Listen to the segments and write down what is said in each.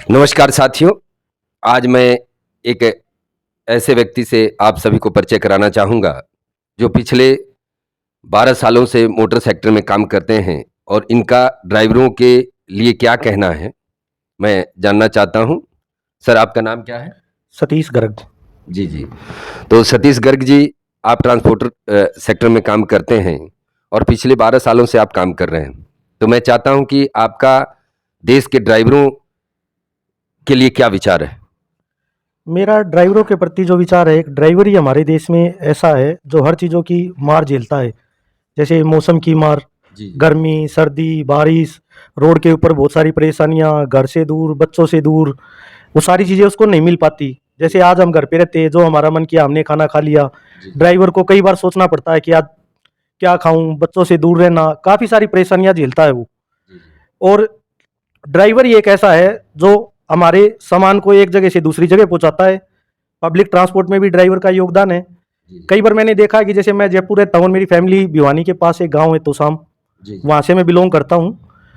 नमस्कार साथियों, आज मैं एक ऐसे व्यक्ति से आप सभी को परिचय कराना चाहूँगा, जो पिछले 12 सालों से मोटर सेक्टर में काम करते हैं और इनका ड्राइवरों के लिए क्या कहना है, मैं जानना चाहता हूँ। सर, आपका नाम क्या है? सतीश गर्ग। जी, जी। तो सतीश गर्ग जी, आप ट्रांसपोर्टर सेक्टर में काम करते हैं और पिछले 12 सालों से आप काम कर रहे हैं। तो मैं चाहता हूँ कि आपका देश के ड्राइवरों के लिए क्या विचार है? मेरा ड्राइवरों के प्रति जो विचार है, एक ड्राइवर ही हमारे देश में ऐसा है जो हर चीज़ों की मार झेलता है। जैसे मौसम की मार, जी, जी। गर्मी, सर्दी, बारिश, रोड के ऊपर बहुत सारी परेशानियाँ, घर से दूर, बच्चों से दूर, वो सारी चीज़ें उसको नहीं मिल पाती। जैसे आज हम घर पे रहते हैं, जो हमारा मन किया हमने खाना खा लिया। जी, ड्राइवर को कई बार सोचना पड़ता है कि आज क्या खाऊँ, बच्चों से दूर रहना, काफ़ी सारी परेशानियाँ झेलता है वो। जी, जी। और ड्राइवर ही एक ऐसा है जो हमारे सामान को एक जगह से दूसरी जगह पहुंचाता है। पब्लिक ट्रांसपोर्ट में भी ड्राइवर का योगदान है। जी, कई बार मैंने देखा है कि जैसे मैं जयपुर रहता हूँ, मेरी फैमिली भिवानी के पास एक गांव है तोसाम, जी, वहाँ से मैं बिलोंग करता हूँ।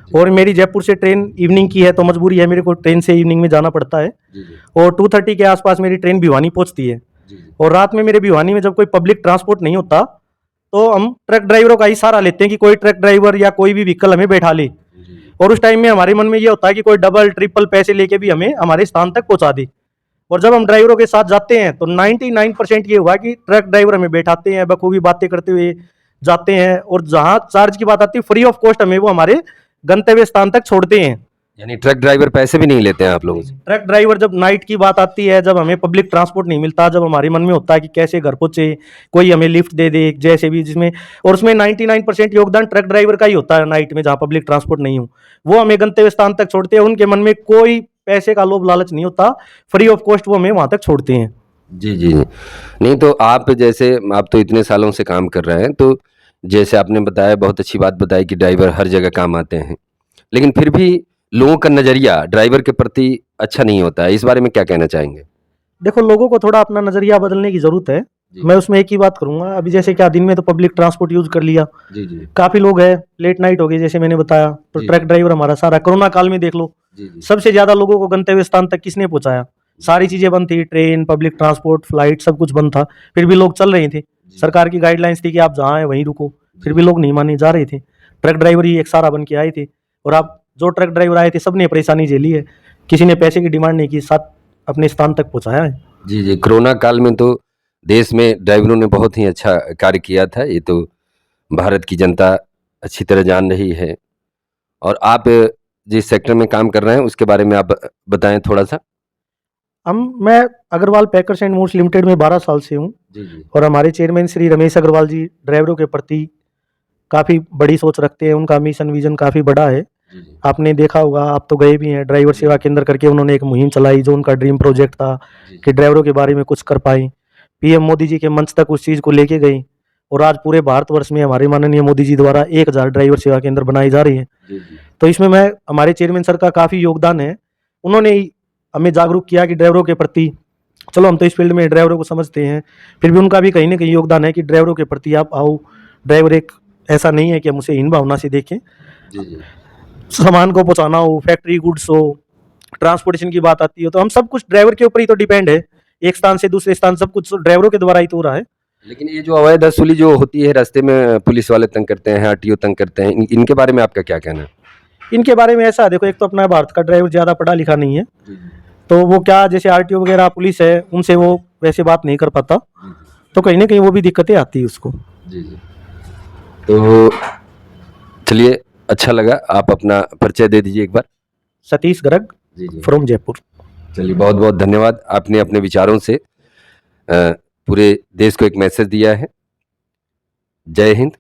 जी। और मेरी जयपुर से ट्रेन इवनिंग की है, तो मजबूरी है मेरे को ट्रेन से इवनिंग में जाना पड़ता है। जी, जी। और 2:30 के आसपास मेरी ट्रेन भिवानी पहुँचती है। जी, जी। और रात में मेरे भिवानी में जब कोई पब्लिक ट्रांसपोर्ट नहीं होता, तो हम ट्रक ड्राइवरों का ही सहारा लेते हैं कि कोई ट्रक ड्राइवर या कोई भी व्हीकल हमें बैठा ले। जी, और उस टाइम में हमारे मन में ये होता है कि कोई डबल ट्रिपल पैसे लेके भी हमें हमारे स्थान तक पहुंचा दे। और जब हम ड्राइवरों के साथ जाते हैं तो 99% ये हुआ कि ट्रक ड्राइवर हमें बैठाते हैं, बखूबी बातें करते हुए जाते हैं। और जहां चार्ज की बात आती है, फ्री ऑफ कॉस्ट हमें वो हमारे गंतव्य स्थान तक छोड़ते हैं। यानी ट्रक ड्राइवर पैसे भी नहीं लेते हैं आप लोगों से? ट्रक ड्राइवर, जब नाइट की बात आती है, जब हमें पब्लिक ट्रांसपोर्ट नहीं मिलता, जब हमारे मन में होता है कि कैसे घर पहुंचे, कोई हमें लिफ्ट दे दे जैसे भी, जिसमें और उसमें 99% योगदान ट्रक ड्राइवर का ही होता है। नाइट में जहाँ पब्लिक ट्रांसपोर्ट नहीं हो, वो हमें गंतव्य स्थान तक छोड़ते हैं। उनके मन में कोई पैसे का लोभ लालच नहीं होता, फ्री ऑफ कॉस्ट वो हमें वहां तक छोड़ते हैं। जी, जी। नहीं तो आप तो इतने सालों से काम कर रहे हैं, तो जैसे आपने बताया, बहुत अच्छी बात बताई कि ड्राइवर हर जगह काम आते हैं। लेकिन फिर भी लोगों का नज़रिया ड्राइवर के प्रति अच्छा नहीं होता है। इस बारे में क्या कहना चाहेंगे? देखो, लोगों को थोड़ा अपना नजरिया बदलने की जरूरत है। जी। मैं उसमें एक ही बात करूंगा। अभी जैसे क्या, दिन में तो पब्लिक ट्रांसपोर्ट यूज कर लिया, जी, जी। काफी लोग हैं, लेट नाइट हो गई जैसे मैंने बताया, तो जी, ट्रक जी। ड्राइवर हमारा सारा, कोरोना काल में देख लो, जी, जी। सबसे ज्यादा लोगों को गंतव्य स्थान तक किसने पहुंचाया? सारी चीजें बंद थी, ट्रेन, पब्लिक ट्रांसपोर्ट, फ्लाइट, सब कुछ बंद था, फिर भी लोग चल रहे थे। जी। सरकार की गाइडलाइंस थी कि आप जहाँ हैं वहीं रुको, फिर जी। भी लोग नहीं माने, जा रहे थे। ट्रक ड्राइवर ही एक सहारा बन के आए थे। और आप, जो ट्रक ड्राइवर आए थे, सबने परेशानी झेली है, किसी ने पैसे की डिमांड नहीं की, साथ अपने स्थान तक पहुंचाया है। जी, जी। कोरोना काल में तो देश में ड्राइवरों ने बहुत ही अच्छा कार्य किया था। ये तो भारत की जनता अच्छी तरह जान रही है। और आप जिस सेक्टर में काम कर रहे हैं, उसके बारे में आप बताएँ थोड़ा-सा? मैं Agarwal packers and moves limited में 12 साल से हूँ। जी, जी। और हमारे चेयरमैन श्री रमेश अग्रवाल जी ड्राइवरों के प्रति काफ़ी बड़ी सोच रखते हैं। उनका मिशन विजन काफ़ी बड़ा है। जी, जी। आपने देखा होगा, आप तो गए भी हैं, ड्राइवर सेवा केंद्र करके उन्होंने एक मुहिम चलाई, जो उनका ड्रीम प्रोजेक्ट था जी, जी। कि ड्राइवरों के बारे में कुछ कर पाएँ। पीएम मोदी जी के मंच तक उस चीज़ को लेके गई। और आज पूरे भारतवर्ष में हमारे माननीय मोदी जी द्वारा 1000 ड्राइवर सेवा केंद्र बनाए जा रहे हैं। जी, जी। तो इसमें हमारे चेयरमैन सर का काफ़ी योगदान है। उन्होंने ही हमें जागरूक किया कि ड्राइवरों के प्रति, चलो हम तो इस फील्ड में ड्राइवरों को समझते हैं, फिर भी उनका भी कहीं ना कहीं योगदान है कि ड्राइवरों के प्रति आप आओ। ड्राइवर एक ऐसा नहीं है कि हम उसे हीन भावना से देखें। जी, जी। सामान को पहुंचाना हो, फैक्ट्री गुड्स हो, ट्रांसपोर्टेशन की बात आती है, तो हम सब कुछ ड्राइवर के ऊपर ही तो डिपेंड है। एक स्थान से दूसरे स्थान सब कुछ ड्राइवरों के द्वारा ही तो हो रहा है। लेकिन ये जो अवैध वसूली जो होती है रास्ते में, पुलिस वाले तंग करते हैं, आरटीओ तंग करते हैं, इनके बारे में आपका क्या कहना है? इनके बारे में ऐसा है, देखो, एक तो अपना भारत का ड्राइवर ज़्यादा पढ़ा लिखा नहीं है, जी, जी। तो वो क्या, जैसे आरटीओ वगैरह पुलिस है, उनसे वो वैसे बात नहीं कर पाता, जी, जी। तो कहीं ना कहीं वो भी दिक्कतें आती है उसको। जी, जी। तो चलिए, अच्छा लगा। आप अपना परिचय दे दीजिए एक बार। सतीश गर्ग, जी, जी। फ्रॉम जयपुर। चलिए, बहुत-बहुत धन्यवाद। आपने अपने विचारों से पूरे देश को एक मैसेज दिया है। जय हिंद।